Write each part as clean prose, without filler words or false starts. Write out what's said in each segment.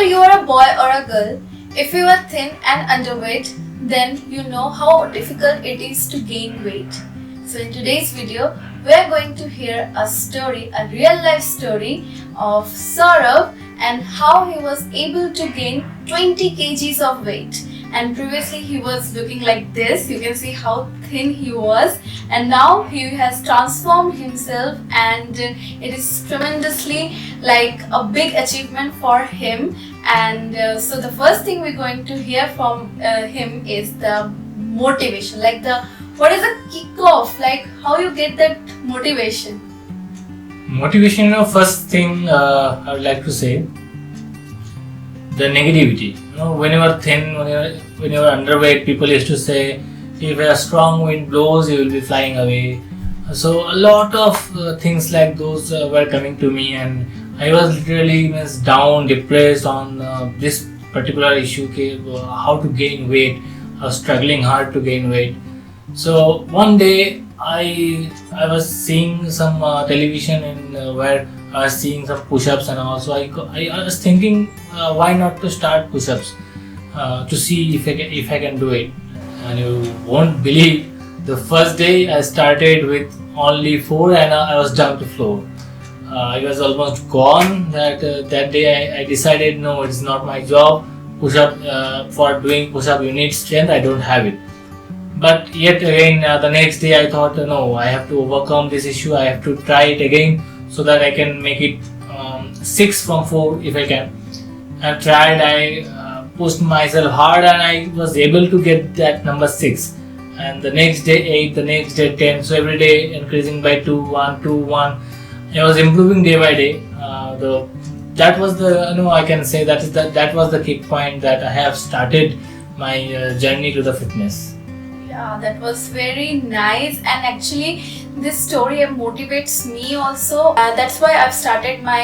Whether you are a boy or a girl, if you are thin and underweight, then you know how difficult it is to gain weight. So in today's video, we are going to hear a story, a real life story of Saurav and how he was able to gain 20 kgs of weight. And previously he was looking like this, you can see how thin he was, and now he has transformed himself, and it is tremendously like a big achievement for him. And so the first thing we're going to hear from him is the motivation, like what is the kickoff, like how you get that motivation. Motivation, first thing I would like to say, the negativity. When you are thin, when you are underweight, people used to say, if a strong wind blows, you will be flying away. So a lot of things like those were coming to me, and I was really down, depressed on this particular issue, how to gain weight. I was struggling hard to gain weight. So one day I was seeing some television where I was seeing some push-ups, and also I was thinking why not to start push-ups to see if I can do it. And you won't believe, the first day I started with only 4 and I was down to floor. I was almost gone. That day I decided, no, it's not my job. Push-up, for doing push-up you need strength, I don't have it. But yet again, the next day I thought, no, I have to overcome this issue. I have to try it again so that I can make it 6 from 4 if I can. I tried, I pushed myself hard, and I was able to get that number 6. And the next day 8, the next day 10. So every day increasing by 2, 1, 2, 1. I was improving day by day. That was I can say that was the kick point that I have started my journey to the fitness. Yeah, that was very nice, and actually this story motivates me also. That's why I've started my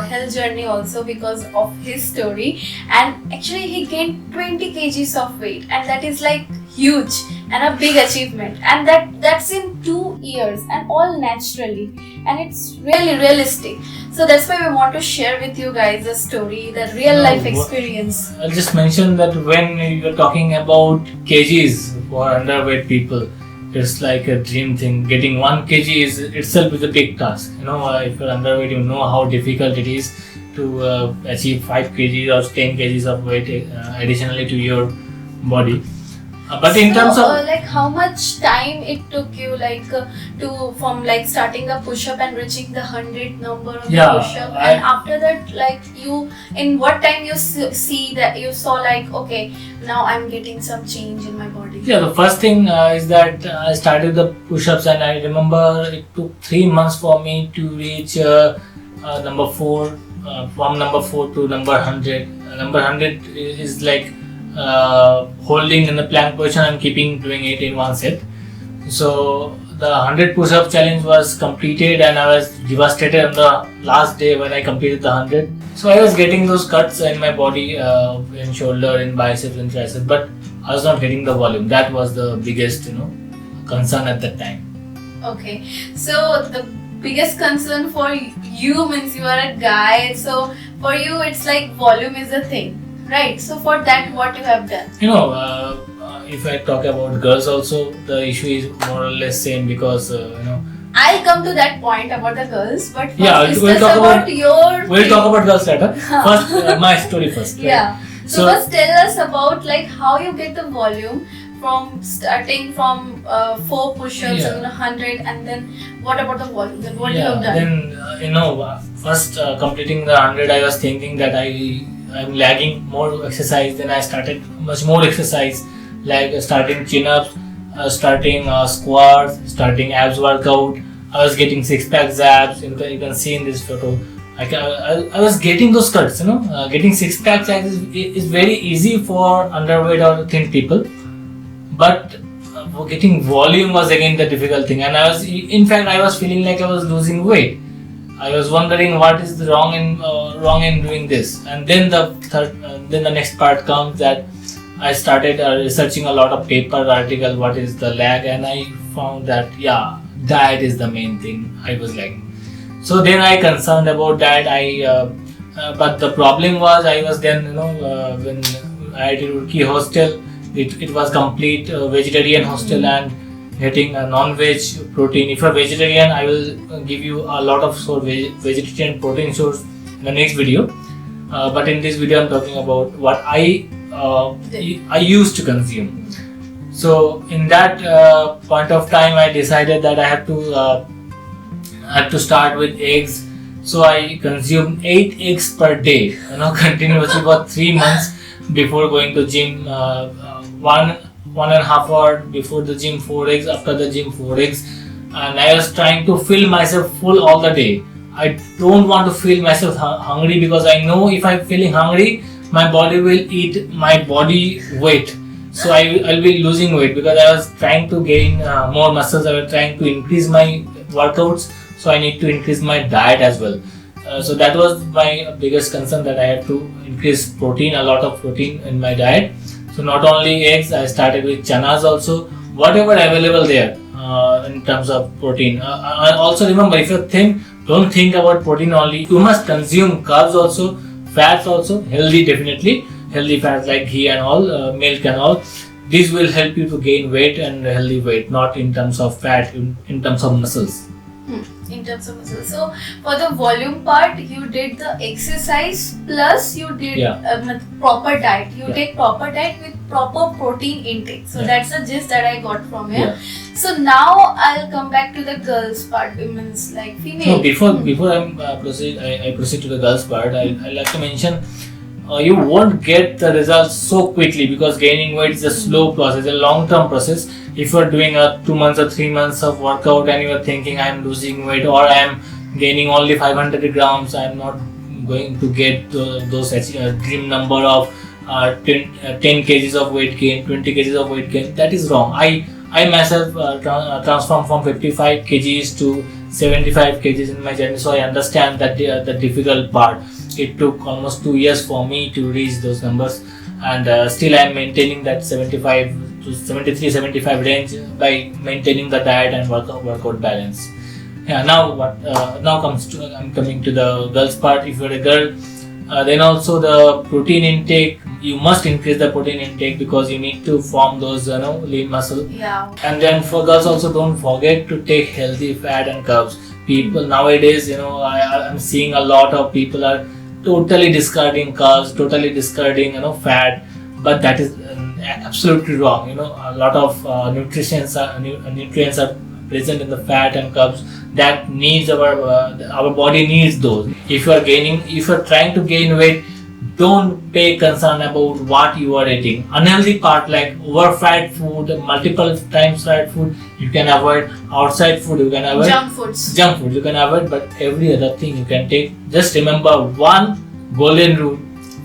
health journey also, because of his story. And actually he gained 20 kgs of weight, and that is like huge and a big achievement, and that's in 2 years, and all naturally, and it's really realistic. So that's why we want to share with you guys the story, the real life experience. I'll just mention that when you're talking about kgs for underweight people, it's like a dream thing. Getting 1 kg itself is a big task. If you're underweight, you know how difficult it is to achieve 5 kgs or 10 kgs of weight additionally to your body. But in terms of like how much time it took you, like to from like starting a push-up and reaching the 100 number of the push-up, and after that, like you, in what time you see that you saw like, okay, now I'm getting some change in my body? Yeah, the first thing is that I started the push-ups, and I remember it took 3 months for me to reach number 4, from number 4 to number 100. Number 100 is like holding in the plank position and keeping doing it in one set. So the 100 push-up challenge was completed, and I was devastated on the last day when I completed the 100. So I was getting those cuts in my body, in shoulder, in biceps, in triceps, but I was not getting the volume. That was the biggest concern at that time. Okay, so the biggest concern for you means you are a guy, so for you it's like volume is a thing. Right, so for that, what you have done? If I talk about girls also, the issue is more or less same, because I'll come to that point about the girls, but first we'll talk about your. We'll talk about girls later. First, my story first. Right? Yeah. So first, tell us about like how you get the volume from starting from 4 push-ups and 100, and then what about the volume? Then what you have done? Then first completing the 100, I was thinking that I'm lagging more exercise. Then I started much more exercise, like starting chin-ups, starting squats, starting abs workout. I was getting 6-pack abs. You can see in this photo. I was getting those cuts. Getting 6-pack abs is very easy for underweight or thin people, but getting volume was again the difficult thing. And I was feeling like I was losing weight. I was wondering what is wrong in doing this, and then the next part comes that I started researching a lot of paper article, what is the lag, and I found that diet is the main thing I was lagging. So then I concerned about that. I but the problem was I was then when I did Roorkee hostel, it was complete vegetarian hostel and getting a non-veg protein. If you're vegetarian, I will give you a lot of vegetarian protein source in the next video. But in this video, I'm talking about what I used to consume. So in that point of time, I decided that I had to start with eggs. So I consumed 8 eggs per day, continuously for 3 months before going to gym. 1.5 hour before the gym, 4 eggs, after the gym, 4 eggs, and I was trying to fill myself full all the day. I don't want to feel myself hungry, because I know if I'm feeling hungry, my body will eat my body weight. So I'll be losing weight, because I was trying to gain more muscles. I was trying to increase my workouts, so I need to increase my diet as well. So that was my biggest concern, that I had to increase protein, a lot of protein in my diet. So not only eggs, I started with chanas also, whatever available there in terms of protein. Also remember, if you're thin, don't think about protein only. You must consume carbs also, fats also, healthy, definitely healthy fats like ghee and all, milk and all. This will help you to gain weight and healthy weight, not in terms of fat, in terms of muscles. In terms of muscle. So for the volume part, you did the exercise plus you did proper diet. You take proper diet with proper protein intake. So that's the gist that I got from here. So now I'll come back to the girls part, women's like female. No, before I proceed to the girls part, I like to mention you won't get the results so quickly, because gaining weight is a slow process, a long-term process. If you are doing a 2 months or 3 months of workout and you are thinking I am losing weight, or I am gaining only 500 grams, I am not going to get those dream number of 10 kgs of weight gain, 20 kgs of weight gain. That is wrong. I myself transformed from 55 kgs to 75 kgs in my journey, so I understand that the difficult part. It took almost 2 years for me to reach those numbers, and still I am maintaining that 75 to 73-75 range by maintaining the diet and workout balance. I'm coming to the girls part. If you're a girl, then also the protein intake, you must increase the protein intake, because you need to form those lean muscle. And then for girls also, don't forget to take healthy fat and carbs. People nowadays, I'm seeing a lot of people are totally discarding carbs, totally discarding fat, but that is absolutely wrong. A lot of nutrients are present in the fat and carbs that needs our body needs those. If you are trying to gain weight, don't pay concern about what you are eating. Unhealthy part like over fried food, multiple times fried food, you can avoid. Outside food you can avoid. Junk foods you can avoid, but every other thing you can take. Just remember one golden rule: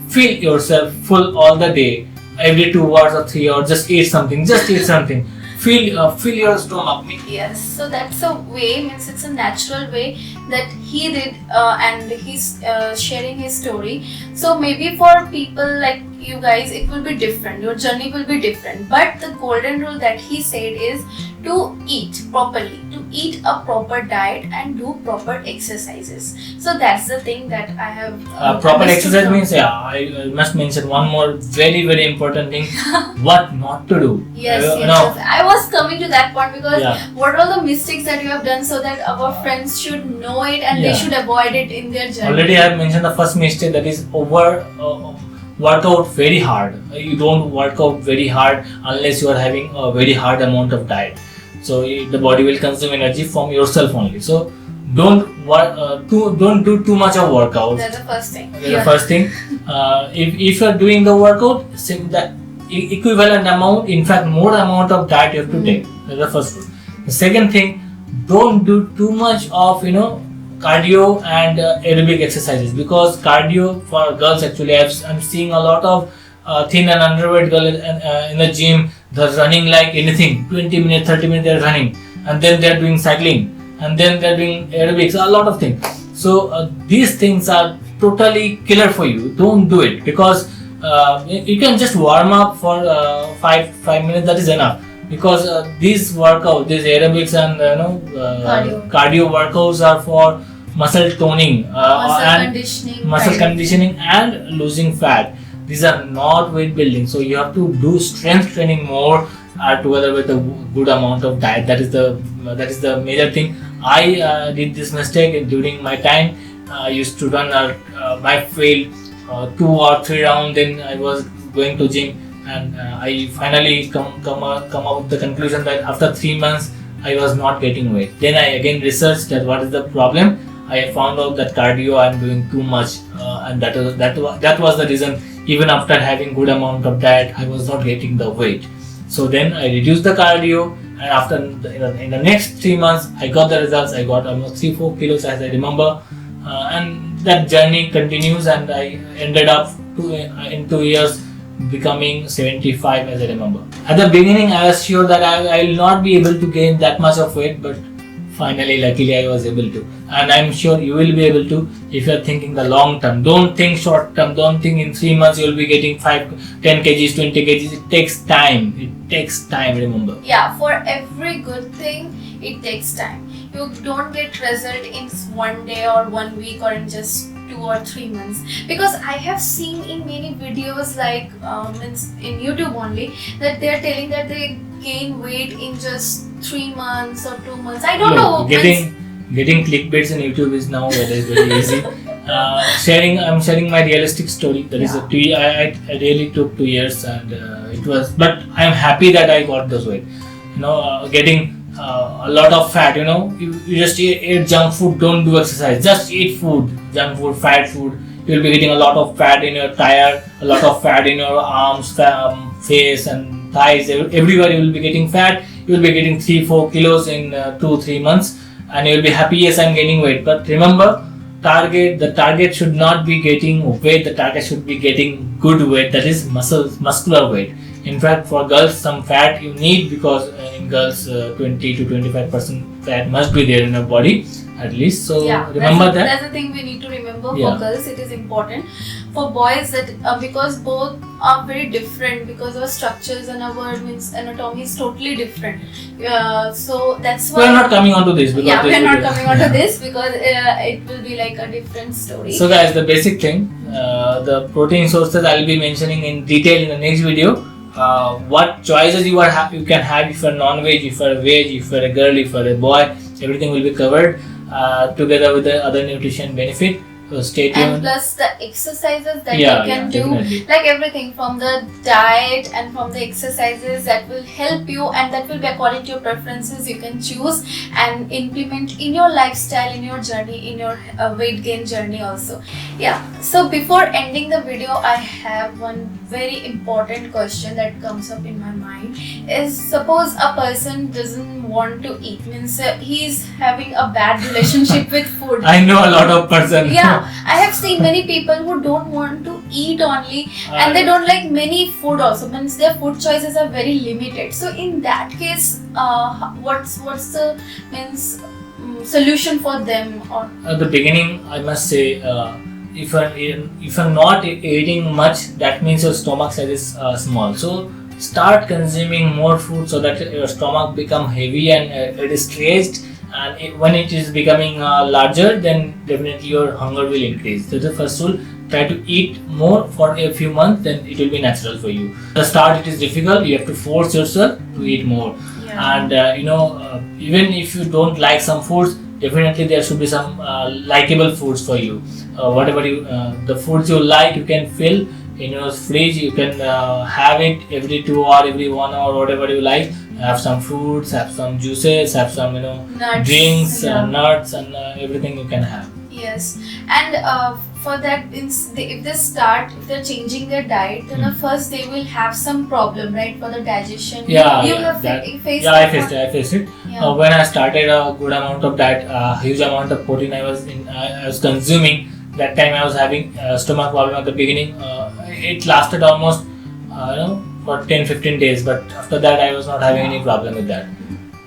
fill yourself full all the day. Every 2 hours or 3 hours, just eat something. Fill your stomach. Yes, so that's a way, means it's a natural way that he did, and he's sharing his story. So maybe for people like you guys, it will be different. Your journey will be different. But the golden rule that he said is to eat properly, to eat a proper diet and do proper exercises. So that's the thing that I have. Proper exercise means, I must mention one more very, very important thing: what not to do. Yes. I was coming to that point, because what are the mistakes that you have done, so that our friends should know it and they should avoid it in their journey. Already I have mentioned the first mistake, that is work out very hard. You don't work out very hard unless you are having a very hard amount of diet. So the body will consume energy from yourself only. So don't do too much of workout. That's the first thing. The first thing. If you are doing the workout, the equivalent amount, in fact more amount of diet you have to take. That's the first thing. The second thing, don't do too much of cardio and aerobic exercises, because cardio for girls, actually I'm seeing a lot of thin and underweight girls in the gym. They're running like anything, 20 minutes, 30 minutes they're running, and then they're doing cycling, and then they're doing aerobics, a lot of things. So these things are totally killer for you. Don't do it, because you can just warm up for 5 minutes, that is enough. Because these workouts, these aerobics and cardio workouts are for muscle toning muscle kind of conditioning and losing fat. These are not weight building. So you have to do strength training more together with a good amount of diet. That is the major thing. I did this mistake during my time. I used to run my field 2 or 3 rounds. Then I was going to gym, and I finally come up with the conclusion that after 3 months I was not getting weight. Then I again researched that what is the problem. I found out that cardio I am doing too much, and that was the reason. Even after having good amount of diet, I was not getting the weight. So then I reduced the cardio, and after in the next 3 months, I got the results. I got almost 3-4 kilos as I remember, and that journey continues. And I ended up in 2 years becoming 75 as I remember. At the beginning, I was sure that I will not be able to gain that much of weight, but finally, luckily, I was able to. And I'm sure you will be able to if you're thinking the long term. Don't think short term. Don't think in 3 months you'll be getting 10 kgs, 20 kgs. It takes time. It takes time, remember. Yeah, for every good thing, it takes time. You don't get result in one day or 1 week or in just 2 or 3 months. Because I have seen in many videos like in YouTube only that they are telling that they gain weight in just 3 months or 2 months. I don't know. Getting clickbaits in YouTube is now very easy. I'm sharing my realistic story. That is I really took 2 years, and it was. But I'm happy that I got this weight. Getting a lot of fat. You just eat junk food. Don't do exercise. Just eat food, junk food, fat food. You'll be getting a lot of fat in your tire, a lot of fat in your arms, face, and thighs. Everywhere you will be getting fat. You will be getting 3-4 kilos in 2-3 months. And you will be happy, yes, I'm gaining weight. But remember, the target should not be getting weight. The target should be getting good weight, that is muscular weight. In fact, for girls, some fat you need, because in girls 20 to 25% fat must be there in your body at least. So remember that's the thing we need to remember. For girls it is important. For boys, that because both are very different, because our structures and our anatomy is totally different. So that's why we are not coming on to this. We are not coming on to this because it will be like a different story. So guys, the basic thing, the protein sources I will be mentioning in detail in the next video. What choices you can have if you're non-veg, if you're veg, if you're a girl, if you're a boy, everything will be covered together with the other nutrition benefit. So stay tuned. And plus the exercises that you can do, definitely. like everything from the diet and from the exercises that will help you, and that will be according to your preferences. You can choose and implement in your lifestyle, in your journey, in your weight gain journey also. So before ending the video, I have one very important question that comes up in my mind. Is suppose a person doesn't want to eat, means he's having a bad relationship with food. I know a lot of person. I have seen many people who don't want to eat only, and they don't like many food also, means their food choices are very limited. So in that case, what's the solution for them? Or at the beginning, I must say, if you're not eating much, that means your stomach size is small. So start consuming more food so that your stomach become heavy and it is stretched. And when it is becoming larger, then definitely your hunger will increase. So the first rule, try to eat more for a few months, then it will be natural for you. At the start it is difficult, you have to force yourself to eat more. And even if you don't like some foods, definitely there should be some likable foods for you. Whatever the foods you like, you can fill in your fridge. You can have it every 2 hours, every 1 hour, whatever you like. Have some fruits, have some juices, have some nuts, drinks, nuts, and everything you can have. Yes, and for that, if they're changing their diet, then first they will have some problem, right, for the digestion. Faced I faced it. When I started a good amount of diet, huge amount of protein I was consuming. That time I was having stomach problem at the beginning. It lasted almost for 10-15 days, but after that I was not having any problem with that.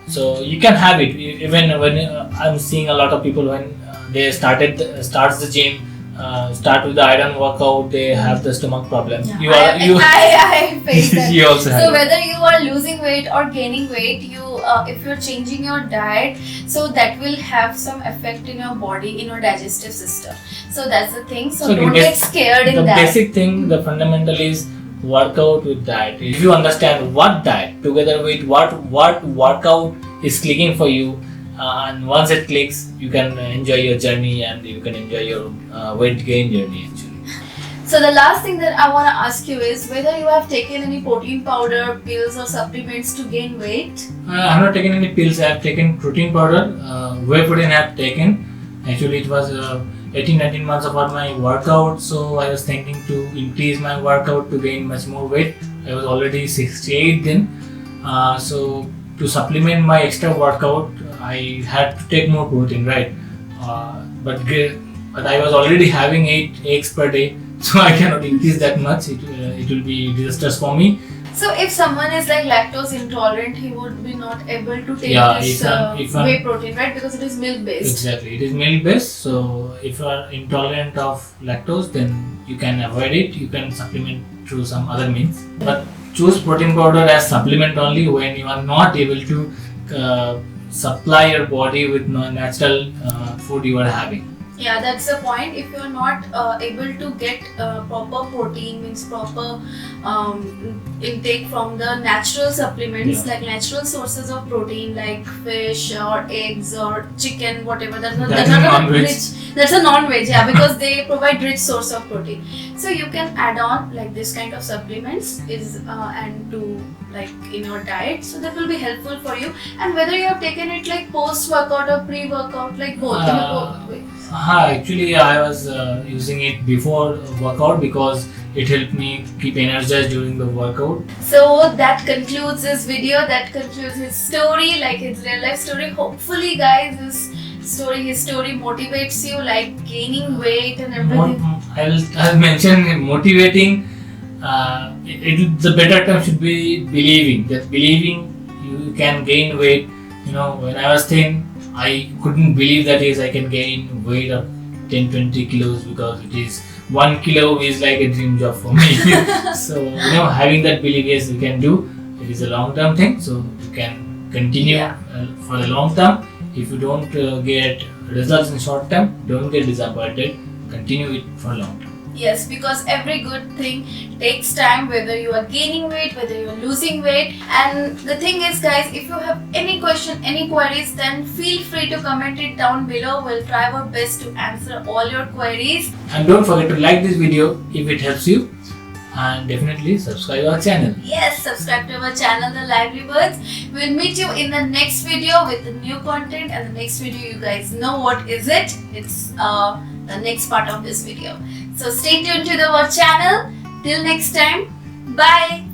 So you can have it. Even when I'm seeing a lot of people when they starts the gym, start with the iron workout, they have the stomach problem. I face that. You also have So it. whether you are losing weight or gaining weight, if you're changing your diet, so that will have some effect in your body, in your digestive system. So that's the thing. So So don't get scared in the that. basic thing, the fundamental is workout with diet. If you understand what diet together with what workout is clicking for you, and once it clicks, you can enjoy your journey and you can enjoy your weight gain journey actually. So the last thing that I want to ask you is whether you have taken any protein powder, pills or supplements to gain weight. I have not taken any pills. I have taken protein powder. Whey protein I have taken. Actually, it was 18-19 months about my workout, so I was thinking to increase my workout to gain much more weight. I was already 68 then, so to supplement my extra workout, I had to take more protein, right? But I was already having 8 eggs per day, so I cannot increase that much. It will be disastrous for me. So if someone is like lactose intolerant, he would be not able to take this if I'm- whey protein, right? Because it is milk based. Exactly, it is milk based. So if you are intolerant of lactose, then you can avoid it. You can supplement through some other means. But choose protein powder as supplement only when you are not able to supply your body with natural food you are having. Yeah, that's the point. If you're not able to get proper protein, means proper intake from the natural supplements, Yeah. like natural sources of protein like fish or eggs or chicken, whatever. That's not That's a non-veg. rich. That's a non-veg, yeah, because they provide rich source of protein. So you can add on like this kind of supplements and to like in your diet. So that will be helpful for you. And whether you have taken it like post-workout or pre-workout, like both. In both ways. Actually, I was using it before workout because it helped me keep energized during the workout. So that concludes this video. That concludes his story, like his real life story. Hopefully, guys, his story motivates you, like gaining weight and everything. I'll mention motivating. The better term should be believing. That believing you can gain weight. You know, when I was thin, I couldn't believe that I can gain weight of 10-20 kilos because it is 1 kilo is like a dream job for me. So having that belief, yes, we can do. It is a long term thing, so you can continue for the long term. If you don't get results in short term, don't get disappointed. Continue it for long term. Yes, because every good thing takes time, whether you are gaining weight, whether you are losing weight. And the thing is, guys, if you have any question, any queries, then feel free to comment it down below. We'll try our best to answer all your queries. And don't forget to like this video if it helps you, and definitely subscribe our channel. Yes, subscribe to our channel, The Lively Birds. We'll meet you in the next video with the new content, and the next video, you guys know what is it. It's the next part of this video. So stay tuned to our channel. Till next time, bye.